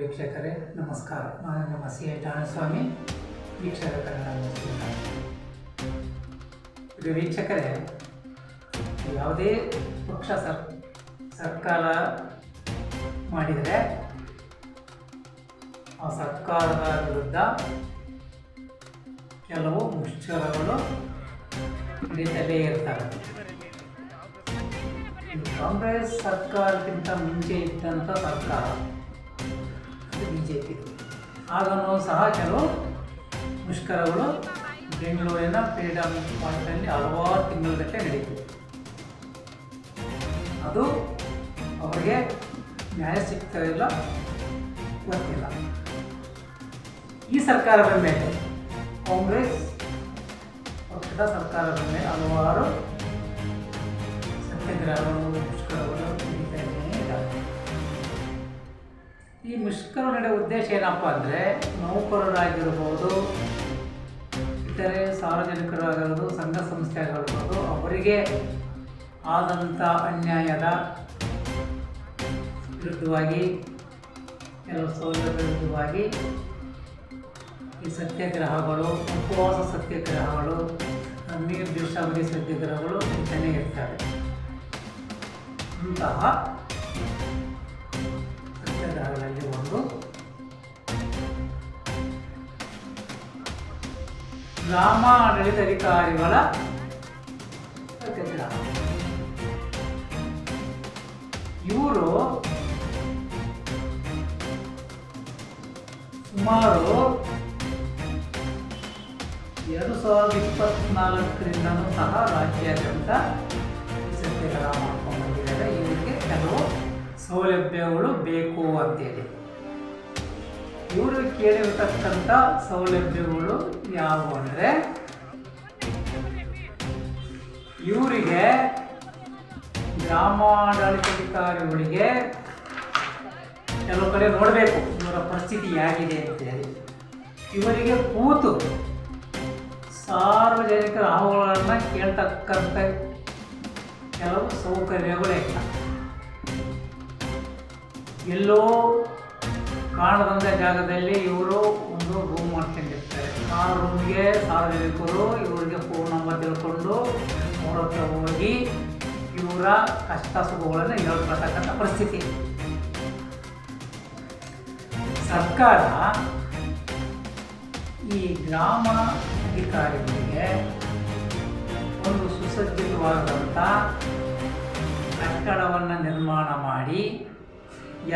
ವೀಕ್ಷಕರೇ ನಮಸ್ಕಾರ. ನಾನು ನಿಮ್ಮ ಸಿ.ಐ. ಠಾಣಸ್ವಾಮಿ, ವೀಕ್ಷಕ ಕನ್ನಡ ಮುಸ್ಲಿಂ. ಇದು ವೀಕ್ಷಕರೇ, ಯಾವುದೇ ಪಕ್ಷ ಸರ್ಕಾರ ಮಾಡಿದರೆ ಆ ಸರ್ಕಾರದ ವಿರುದ್ಧ ಕೆಲವು ಮುಷ್ಕರಗಳು ನಡೀತಲೇ ಇರ್ತವೆ. ಕಾಂಗ್ರೆಸ್ ಸರ್ಕಾರಕ್ಕಿಂತ ಮುಂಚೆ ಇದ್ದಂಥ ಸರ್ಕಾರ BJP. ಆಗನೂ ಸಹ ಕೆಲವು ಮುಷ್ಕರಗಳು ಬೆಂಗಳೂರಿನ ಫ್ರೀಡಮ್ ಪಾರ್ಕ್ನಲ್ಲಿ ಹಲವಾರು ತಿಂಗಳುಗಟ್ಟಲೆ ನಡೀತು. ಅದು ಅವರಿಗೆ ನ್ಯಾಯ ಸಿಗ್ತಾಯಿಲ್ಲ, ಗೊತ್ತಿಲ್ಲ. ಈ ಸರ್ಕಾರ ಬಂದ ಮೇಲೆ, ಕಾಂಗ್ರೆಸ್ ಪಕ್ಷದ ಸರ್ಕಾರ ಬಂದ ಮೇಲೆ ಹಲವಾರು ಸತ್ಯಾಗ್ರಹಗಳು, ಮುಷ್ಕರಗಳು ನಡೀತಾನೇ ಇದ್ದಾವೆ. ಈ ಮುಷ್ಕರ ನಡೆಯುವ ಉದ್ದೇಶ ಏನಪ್ಪ ಅಂದರೆ, ನೌಕರರಾಗಿರ್ಬೋದು, ಇತರೆ ಸಾರ್ವಜನಿಕರಾಗಿರ್ಬೋದು, ಸಂಘ ಸಂಸ್ಥೆಗಳಿರ್ಬೋದು, ಅವರಿಗೆ ಆದಂಥ ಅನ್ಯಾಯದ ವಿರುದ್ಧವಾಗಿ, ಕೆಲವು ಸೌಲಭ್ಯ ವಿರುದ್ಧವಾಗಿ ಈ ಸತ್ಯಾಗ್ರಹಗಳು, ಉಪವಾಸ ಸತ್ಯಾಗ್ರಹಗಳು, ನಿರ್ದಿಷ್ಟಾವಧಿ ಸತ್ಯಾಗ್ರಹಗಳು ನಡೀತಾನೇ ಇರ್ತವೆ. ಇಂತಹ ಸತ್ಯಾಗ್ರಹಗಳಲ್ಲಿ ಒಂದು ಗ್ರಾಮ ಆಡಳಿತಾಧಿಕಾರಿಗಳ ಸತ್ಯಾಗ್ರಹ. ಇವರು ಸುಮಾರು 2024ರಿಂದನೂ ಸಹ ರಾಜ್ಯಾದ್ಯಂತ ಸತ್ಯಾಗ್ರಹ ಮಾಡ್ಕೊಂಡು ಬಂದಿದ್ದಾರೆ. ಇವರಿಗೆ ಕೆಲವು ಸೌಲಭ್ಯಗಳು ಬೇಕು ಅಂತೇಳಿ. ಇವರು ಕೇಳಿರ್ತಕ್ಕಂಥ ಸೌಲಭ್ಯಗಳು ಯಾವುವು ಅಂದರೆ, ಇವರಿಗೆ ಗ್ರಾಮಾಡಳಿತಾಧಿಕಾರಿಗಳಿಗೆ ಕೆಲವು ಕಡೆ ನೋಡಬೇಕು ಇವರ ಪರಿಸ್ಥಿತಿ ಹೇಗಿದೆ ಅಂತೇಳಿ. ಇವರಿಗೆ ಕೂತು ಸಾರ್ವಜನಿಕರ ಅಹವಾಲುಗಳನ್ನು ಕೇಳ್ತಕ್ಕಂಥ ಕೆಲವು ಸೌಕರ್ಯಗಳು ಇಲ್ಲ. ಎಲ್ಲೋ ಕಾಣದಂಥ ಜಾಗದಲ್ಲಿ ಇವರು ಒಂದು ರೂಮ್ ಮಾಡ್ಕೊಂಡಿರ್ತಾರೆ. ಆ ರೂಮ್ಗೆ ಸಾರ್ವಜನಿಕರು ಇವರಿಗೆ ಫೋನ್ ನಂಬರ್ ತಿಳ್ಕೊಂಡು ಅವ್ರ ಹತ್ರ ಹೋಗಿ ಇವರ ಕಷ್ಟ ಸುಖಗಳನ್ನು ಹೇಳ್ಕೊಳ್ತಕ್ಕಂಥ ಪರಿಸ್ಥಿತಿ. ಸರ್ಕಾರ ಈ ಗ್ರಾಮ ಅಧಿಕಾರಿಗಳಿಗೆ ಒಂದು ಸುಸಜ್ಜಿತವಾದಂಥ ಕಟ್ಟಡವನ್ನು ನಿರ್ಮಾಣ ಮಾಡಿ,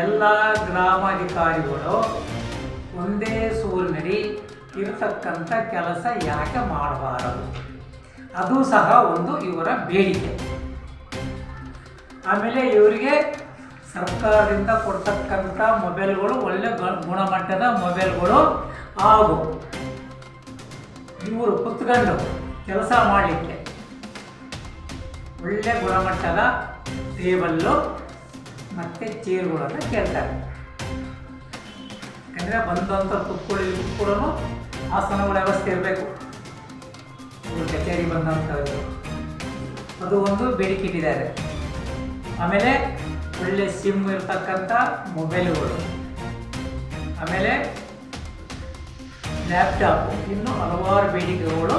ಎಲ್ಲ ಗ್ರಾಮಾಧಿಕಾರಿಗಳು ಒಂದೇ ಸೂರಿನಡಿ ಇರತಕ್ಕಂಥ ಕೆಲಸ ಯಾಕೆ ಮಾಡಬಾರದು? ಅದು ಸಹ ಒಂದು ಇವರ ಬೇಡಿಕೆ. ಆಮೇಲೆ ಇವರಿಗೆ ಸರ್ಕಾರದಿಂದ ಕೊಡ್ತಕ್ಕಂಥ ಮೊಬೈಲ್ಗಳು ಒಳ್ಳೆ ಗುಣಮಟ್ಟದ ಮೊಬೈಲ್ಗಳು ಹಾಗೂ ಇವರು ಕುತ್ಕೊಂಡು ಕೆಲಸ ಮಾಡಲಿಕ್ಕೆ ಒಳ್ಳೆ ಗುಣಮಟ್ಟದ ಟೇಬಲ್ಲು ಮತ್ತು ಚೇರ್ಗಳನ್ನು ಕೇಳ್ತಾರೆ. ಯಾಕಂದರೆ ಬಂದಂಥ ಕುತ್ಕೊಳ್ಳಿ ಕೂಡ ಆಸನಗಳ ವ್ಯವಸ್ಥೆ ಇರಬೇಕು. ಇವರು ಕಚೇರಿ ಬಂದಂಥದ್ದು ಅದು ಒಂದು ಬೇಡಿಕೆ ಇಟ್ಟಿದ್ದಾರೆ. ಆಮೇಲೆ ಒಳ್ಳೆ ಸಿಮ್ ಇರ್ತಕ್ಕಂಥ ಮೊಬೈಲ್ಗಳು, ಆಮೇಲೆ ಲ್ಯಾಪ್ಟಾಪು, ಇನ್ನೂ ಹಲವಾರು ಬೇಡಿಕೆಗಳು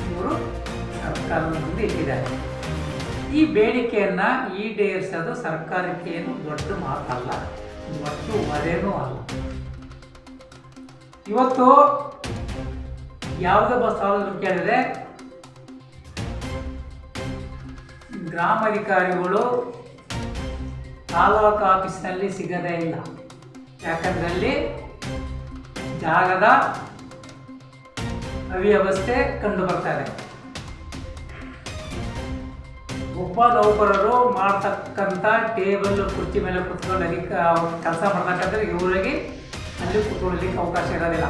ಇವರು ಸರ್ಕಾರದ ಮುಂದೆ ಇಟ್ಟಿದ್ದಾರೆ. ಈ ಬೇಡಿಕೆಯನ್ನು ಈಡೇರಿಸೋದು ಸರ್ಕಾರಕ್ಕೆ ಏನು ದೊಡ್ಡ ಮಾತಲ್ಲ, ದೊಡ್ಡ ಹೊರೆನೂ ಅಲ್ಲ. ಇವತ್ತು ಯಾವುದೇ ಸಾಲವನ್ನು ಕೇಳಿದ್ರೆ ಗ್ರಾಮಾಧಿಕಾರಿಗಳು ತಾಲೂಕು ಆಫೀಸ್ನಲ್ಲಿ ಸಿಗದೇ ಇಲ್ಲ. ಯಾಕಂದರೆ ಅಲ್ಲಿ ಜಾಗದ ಅವ್ಯವಸ್ಥೆ ಕಂಡು ಬರ್ತಾರೆ. ಒಬ್ಬ ನೌಕರರು ಮಾಡ್ತಕ್ಕಂಥ ಟೇಬಲ್ ಕುರ್ಚಿ ಮೇಲೆ ಕುತ್ಕೊಂಡು ಅದಕ್ಕೆ ಕೆಲಸ ಮಾಡ್ತಕ್ಕಂಥ ಇವರಿಗೆ ಅಲ್ಲಿ ಕುತ್ಕೊಳ್ಳಲಿಕ್ಕೆ ಅವಕಾಶ ಇರೋದಿಲ್ಲ.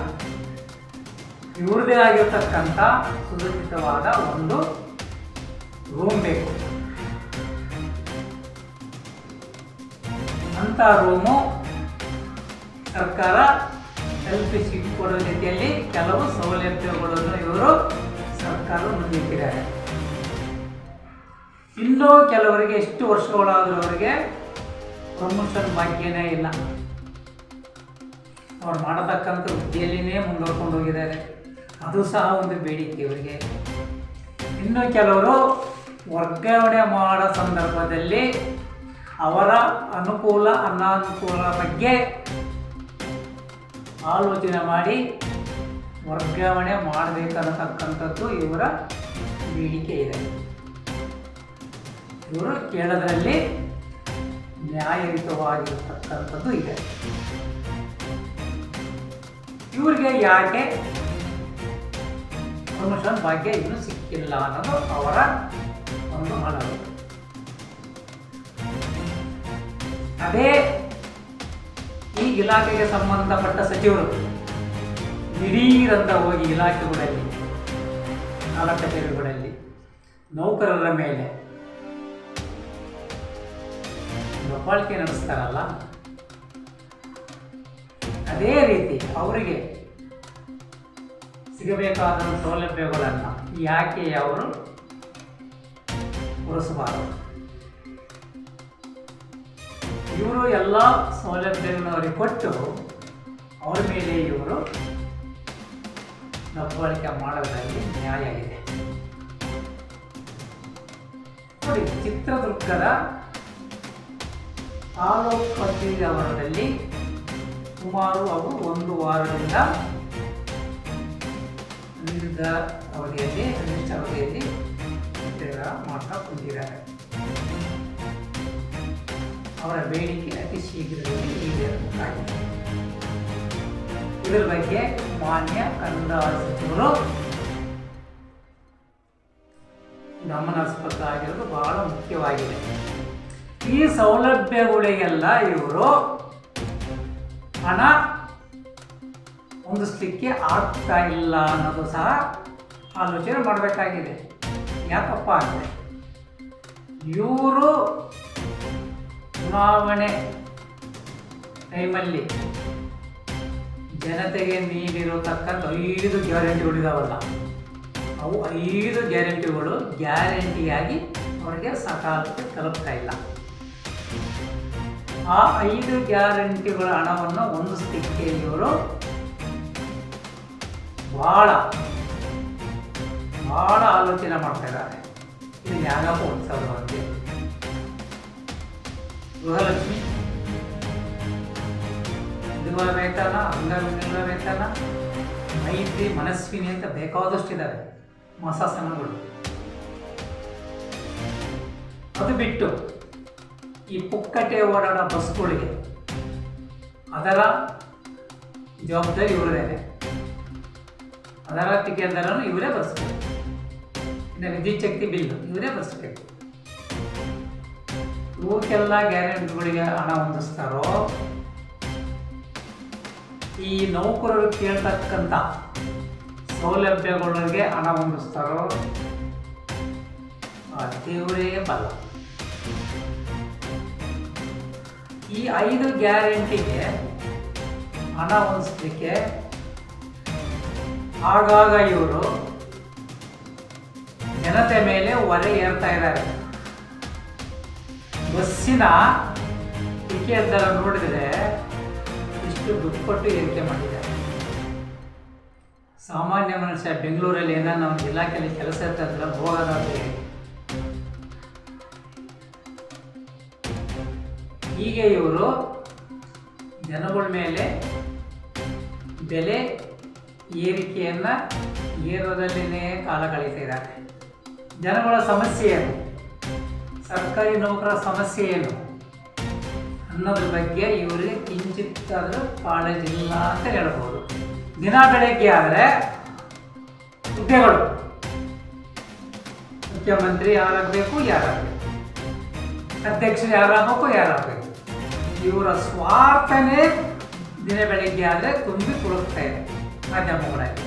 ಇವ್ರದೇ ಆಗಿರ್ತಕ್ಕಂಥ ಸುರಕ್ಷಿತವಾದ ಒಂದು ರೂಮ್ ಬೇಕು. ಅಂಥ ರೂಮು ಸರ್ಕಾರ ಕಲ್ಪಿಸಿಕೊಡುವ ರೀತಿಯಲ್ಲಿ ಕೆಲವು ಸೌಲಭ್ಯಗಳನ್ನು ಇವರು ಸರ್ಕಾರ ಮುಂದಿಟ್ಟಿದ್ದಾರೆ. ಇನ್ನೂ ಕೆಲವರಿಗೆ ಎಷ್ಟು ವರ್ಷಗಳಾದರೂ ಅವರಿಗೆ ಪ್ರಮೋಷನ್ ಭಾಗ್ಯನೇ ಇಲ್ಲ. ಅವ್ರು ಮಾಡತಕ್ಕಂಥ ವೃತ್ತಿಯಲ್ಲಿನೇ ಮುಂದುವರ್ಕೊಂಡು ಹೋಗಿದ್ದಾರೆ. ಅದು ಸಹ ಒಂದು ಬೇಡಿಕೆ ಇವರಿಗೆ. ಇನ್ನು ಕೆಲವರು ವರ್ಗಾವಣೆ ಮಾಡೋ ಸಂದರ್ಭದಲ್ಲಿ ಅವರ ಅನುಕೂಲ ಅನಾನುಕೂಲ ಬಗ್ಗೆ ಆಲೋಚನೆ ಮಾಡಿ ವರ್ಗಾವಣೆ ಮಾಡಬೇಕನ್ನತಕ್ಕಂಥದ್ದು ಇವರ ಬೇಡಿಕೆ ಇದೆ. ಇವರು ಕೇಳೋದ್ರಲ್ಲಿ ನ್ಯಾಯಯುತವಾಗಿರತಕ್ಕಂಥದ್ದು ಇದೆ. ಇವರಿಗೆ ಯಾಕೆ ಪ್ರಮೋಷನ್ ಭಾಗ್ಯ ಇನ್ನೂ ಸಿಕ್ಕಿಲ್ಲ ಅನ್ನೋದು ಅವರ ಒಂದು ಅಳಲು. ಅದೇ ಈ ಇಲಾಖೆಗೆ ಸಂಬಂಧಪಟ್ಟ ಸಚಿವರು ದಿಢೀರಂತ ಹೋಗಿ ಇಲಾಖೆಗಳಲ್ಲಿ ಕಚೇರಿಗಳಲ್ಲಿ ನೌಕರರ ಮೇಲೆ ದಬ್ಬಾಳಿಕೆ ನಡೆಸ್ತಾರಲ್ಲ, ಅದೇ ರೀತಿ ಅವರಿಗೆ ಸಿಗಬೇಕಾದ ಸೌಲಭ್ಯಗಳನ್ನು ಯಾಕೆ ಅವರು ಕೊಡಿಸಬಾರದು? ಇವರು ಎಲ್ಲ ಸೌಲಭ್ಯಗಳನ್ನು ಅವರಿಗೆ ಕೊಟ್ಟು ಅವರ ಮೇಲೆ ಇವರು ದಬ್ಬಾಳಿಕೆ ಮಾಡೋದ್ರಲ್ಲಿ ನ್ಯಾಯ ಇದೆ. ನೋಡಿ, ಚಿತ್ರದುರ್ಗದ ತಾಲೂಕು ಕಚೇರಿ ಆವರಣದಲ್ಲಿ ಸುಮಾರು ಅವರು 1 ವಾರದಿಂದ ವಿವಿಧ ಅವಧಿಯಲ್ಲಿ ಅನಿಷ್ಟ ಅವಧಿಯಲ್ಲಿ ಮಾಡ್ತಾ ಕುಂತಿದ್ದಾರೆ. ಅವರ ಬೇಡಿಕೆ ಅತಿ ಶೀಘ್ರದಲ್ಲಿ ಈಡೇರಬೇಕಾಗಿದೆ. ಇದರ ಬಗ್ಗೆ ಮಾನ್ಯ ಕಂದಾಯ ಸಚಿವರು ಗಮನ ಹರಿಸಬೇಕಾಗಿರೋದು ಬಹಳ ಮುಖ್ಯವಾಗಿದೆ. ಈ ಸೌಲಭ್ಯಗಳಿಗೆಲ್ಲ ಇವರು ಹಣ ಹೊಂದಿಸ್ಲಿಕ್ಕೆ ಆಗ್ತಾ ಇಲ್ಲ ಅನ್ನೋದು ಸಹ ಆಲೋಚನೆ ಮಾಡಬೇಕಾಗಿದೆ. ಯಾಕಪ್ಪ ಅಂದರೆ ಇವರು ಚುನಾವಣೆ ಟೈಮಲ್ಲಿ ಜನತೆಗೆ ನೀಡಿರತಕ್ಕಂಥ 5 ಗ್ಯಾರಂಟಿಗಳಿದಾವಲ್ಲ, ಅವು 5 ಗ್ಯಾರಂಟಿಗಳು ಗ್ಯಾರಂಟಿಯಾಗಿ ಅವರಿಗೆ ಸಕಾಲಕ್ಕೆ ತಲುಪ್ತಾ ಇಲ್ಲ. ಆ 5 ಗ್ಯಾರಂಟಿಗಳ ಹಣವನ್ನು ಹೊಂದಿಸಲಿಕ್ಕೆ ಇವರು ಬಹಳ ಆಲೋಚನೆ ಮಾಡ್ತಾ ಇದ್ದಾರೆ. ಇದು ಯಾಗಪ್ಪ ಉತ್ಸವ ಅಂತ ಗೃಹಲಕ್ಷ್ಮಿ, ವಿಧವಾ ವೇತನ, ಅಂಗವಿಕಲ ವೇತನ, ಮೈತ್ರಿ, ಮನಸ್ವಿನಿ ಅಂತ ಬೇಕಾದಷ್ಟಿದ್ದಾವೆ ಮಾಸಾಸನಗಳು. ಅದು ಬಿಟ್ಟು ಈ ಪುಕ್ಕಟೆ ಓಡಾಡೋ ಬಸ್ಗಳಿಗೆ ಅದರ ಜವಾಬ್ದಾರಿ ಇವರದೇ. ಅದರ ಟಿಕೆಟ್ ದರನು ಇವರೇ ಬರೆಸ್ಬೇಕು. ಇನ್ನು ವಿದ್ಯುತ್ ಶಕ್ತಿ ಬಿಲ್ಲು ಇವರೇ ಬರೆಸ್ಬೇಕು. ಇವಕ್ಕೆಲ್ಲ ಗ್ಯಾರಂಟಿಗಳಿಗೆ ಹಣ ಹೊಂದಿಸ್ತಾರೋ, ಈ ನೌಕರರು ಕೇಳ್ತಕ್ಕಂಥ ಸೌಲಭ್ಯಗಳಿಗೆ ಹಣ ಹೊಂದಿಸ್ತಾರೋ ದೇವರೇ ಬಲ್ಲ. ಈ 5 ಗ್ಯಾರಂಟಿಗೆ ಹಣ ಹೊಂದಿಸ್ಲಿಕ್ಕೆ ಆಗಾಗ ಇವರು ಜನತೆ ಮೇಲೆ ಹೊರೆ ಏರ್ತಾ ಇದ್ದಾರೆ. ಬಸ್ಸಿನ ಟಿಕೆಟ್ ದರ ನೋಡಿದರೆ ಇಷ್ಟು ದುಪ್ಪಟ್ಟು ಏರಿಕೆ ಮಾಡಿದ್ದಾರೆ. ಸಾಮಾನ್ಯ ಮನುಷ್ಯ ಬೆಂಗಳೂರಲ್ಲಿ ಏನಾದ್ರು ನಮ್ಮ ಇಲಾಖೆಯಲ್ಲಿ ಕೆಲಸ ಇರ್ತದ್ರೆ ಹೋಗೋದಾದ್ರೆ ಹೀಗೆ ಇವರು ಜನಗಳ ಮೇಲೆ ಬೆಲೆ ಏರಿಕೆಯನ್ನು ಏರೋದಲ್ಲಿನೇ ಕಾಲ ಕಳೀತಾ ಇದ್ದಾರೆ. ಜನಗಳ ಸಮಸ್ಯೆ ಏನು, ಸರ್ಕಾರಿ ನೌಕರರ ಸಮಸ್ಯೆ ಏನು ಅನ್ನೋದ್ರ ಬಗ್ಗೆ ಇವರಿಗೆ ಕಿಂಚಿತ್ತಾದರೂ ಕಾಳಜಿಲ್ಲ ಅಂತ ಹೇಳ್ಬೋದು. ದಿನ ಬೆಳಗ್ಗೆ ಆದರೆ ಹುದ್ದೆಗಳು ಮುಖ್ಯಮಂತ್ರಿ ಯಾರಾಗಬೇಕು, ಅಧ್ಯಕ್ಷರು ಯಾರಾಗಬೇಕು, ಇವರ ಸ್ವಾರ್ಥನೇ ದಿನ ಬೆಳಗ್ಗೆ ಆದರೆ ತುಂಬಿ ತುಳುಕ್ತಾ ಇದೆ ಮಾಧ್ಯಮಗಳಲ್ಲಿ.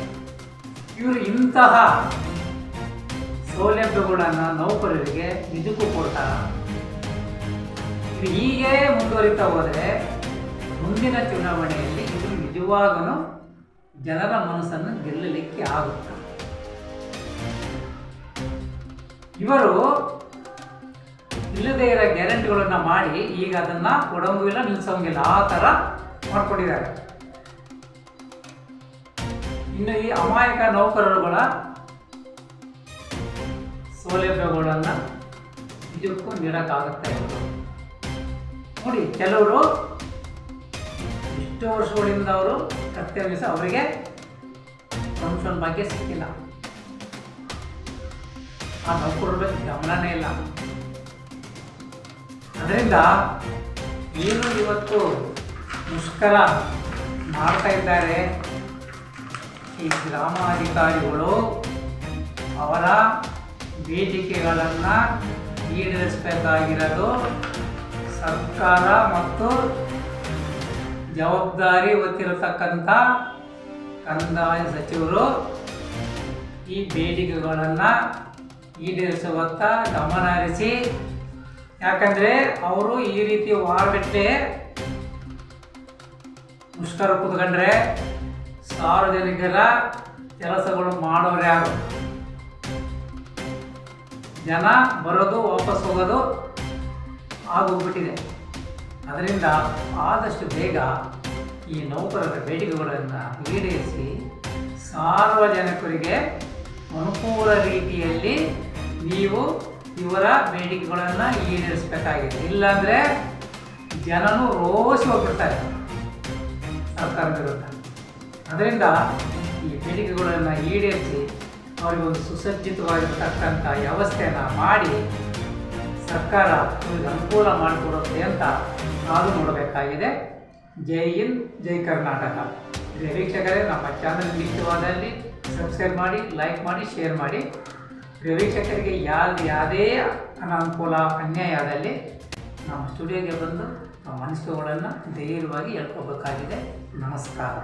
ಇವರು ಇಂತಹ ಸೌಲಭ್ಯಗಳನ್ನು ನೌಕರರಿಗೆ ನಿಜಕ್ಕೂ ಕೊಡ್ತಾರ? ಇದು ಹೀಗೆ ಮುಂದುವರಿತಾ ಹೋದರೆ ಮುಂದಿನ ಚುನಾವಣೆಯಲ್ಲಿ ಇದು ನಿಜವಾಗಲೂ ಜನರ ಮನಸ್ಸನ್ನು ಗೆಲ್ಲಲಿಕ್ಕೆ ಆಗುತ್ತೆ. ಇವರು ಇಲ್ಲದೇ ಇರೋ ಗ್ಯಾರಂಟಿಗಳನ್ನು ಮಾಡಿ ಈಗ ಅದನ್ನು ಕೊಡೋಂಗಿಲ್ಲ, ನಿಲ್ಲಿಸೋಂಗಿಲ್ಲ, ಆ ಥರ ಮಾಡ್ಕೊಂಡಿದ್ದಾರೆ. ಇನ್ನು ಈ ಅಮಾಯಕ ನೌಕರರುಗಳ ಸೌಲಭ್ಯಗಳನ್ನು ನಿಜಕ್ಕೂ ನೀಡೋಕ್ಕಾಗುತ್ತಾ ಇಲ್ಲ. ನೋಡಿ, ಕೆಲವರು ಎಷ್ಟೋ ವರ್ಷಗಳಿಂದ ಅವರು ಕರ್ತವ್ಯ ಅವರಿಗೆ ಪ್ರಮೋಷನ್ ಬಗ್ಗೆ ಸಿಕ್ಕಿಲ್ಲ. ಆ ನೌಕರರ ಬಗ್ಗೆ ಗಮನನೇ ಇಲ್ಲ. ಅದರಿಂದ ಏನು ಇವತ್ತು ಮುಷ್ಕರ ಮಾಡ್ತಾ ಇದ್ದಾರೆ ಈ ಗ್ರಾಮಾಧಿಕಾರಿಗಳು, ಅವರ ಬೇಡಿಕೆಗಳನ್ನು ಈಡೇರಿಸಬೇಕಾಗಿರೋದು ಸರ್ಕಾರ ಮತ್ತು ಜವಾಬ್ದಾರಿ ಹೊತ್ತಿರತಕ್ಕಂಥ ಕಂದಾಯ ಸಚಿವರು ಈ ಬೇಡಿಕೆಗಳನ್ನು ಈಡೇರಿಸುವತ್ತ ಗಮನ ಹರಿಸಿ. ಯಾಕಂದರೆ ಅವರು ಈ ರೀತಿ ವಾರಗಟ್ಟಲೆ ಮುಷ್ಕರ ಕೂತ್ಕೊಂಡ್ರೆ ಸಾರ್ವಜನಿಕರ ಕೆಲಸಗಳು ಮಾಡೋರು ಯಾರು? ಜನ ಬರೋದು ವಾಪಸ್ ಹೋಗೋದು ಆಗೋಗ್ಬಿಟ್ಟಿದೆ. ಅದರಿಂದ ಆದಷ್ಟು ಬೇಗ ಈ ನೌಕರರ ಬೇಡಿಕೆಗಳನ್ನು ಈಡೇರಿಸಿ ಸಾರ್ವಜನಿಕರಿಗೆ ಅನುಕೂಲ ರೀತಿಯಲ್ಲಿ ನೀವು ಇವರ ಬೇಡಿಕೆಗಳನ್ನು ಈಡೇರಿಸಬೇಕಾಗಿದೆ. ಇಲ್ಲಾಂದರೆ ಜನನು ರೋಸಿ ಹೋಗ್ಬಿಡ್ತಾರೆ ಸರ್ಕಾರದ ವಿರುದ್ಧ. ಅದರಿಂದ ಈ ಬೇಡಿಕೆಗಳನ್ನು ಈಡೇರಿಸಿ ಅವರಿಗೊಂದು ಸುಸಜ್ಜಿತವಾಗಿರತಕ್ಕಂಥ ವ್ಯವಸ್ಥೆಯನ್ನು ಮಾಡಿ ಸರ್ಕಾರ ಇವರಿಗೆ ಅನುಕೂಲ ಮಾಡಿಕೊಡುತ್ತೆ ಅಂತ ನಾವು ನೋಡಬೇಕಾಗಿದೆ. ಜೈ ಹಿಂದ್, ಜೈ ಕರ್ನಾಟಕ. ವೀಕ್ಷಕರೇ, ನಮ್ಮ ಚಾನಲ್ ಇಷ್ಟವಾದಲ್ಲಿ ಸಬ್ಸ್ಕ್ರೈಬ್ ಮಾಡಿ, ಲೈಕ್ ಮಾಡಿ, ಶೇರ್ ಮಾಡಿ. ವೀಕ್ಷಕರಿಗೆ ಯಾವುದೇ ಅನಾನುಕೂಲ ಅನ್ಯಾಯ ಆದಲ್ಲಿ ನಮ್ಮ ಸ್ಟುಡಿಯೋಗೆ ಬಂದು ನಮ್ಮ ಅನಿಸಿಕೆಗಳನ್ನು ಧೈರ್ಯವಾಗಿ ಹೇಳ್ಕೋಬೇಕಾಗಿದೆ. ನಮಸ್ಕಾರ.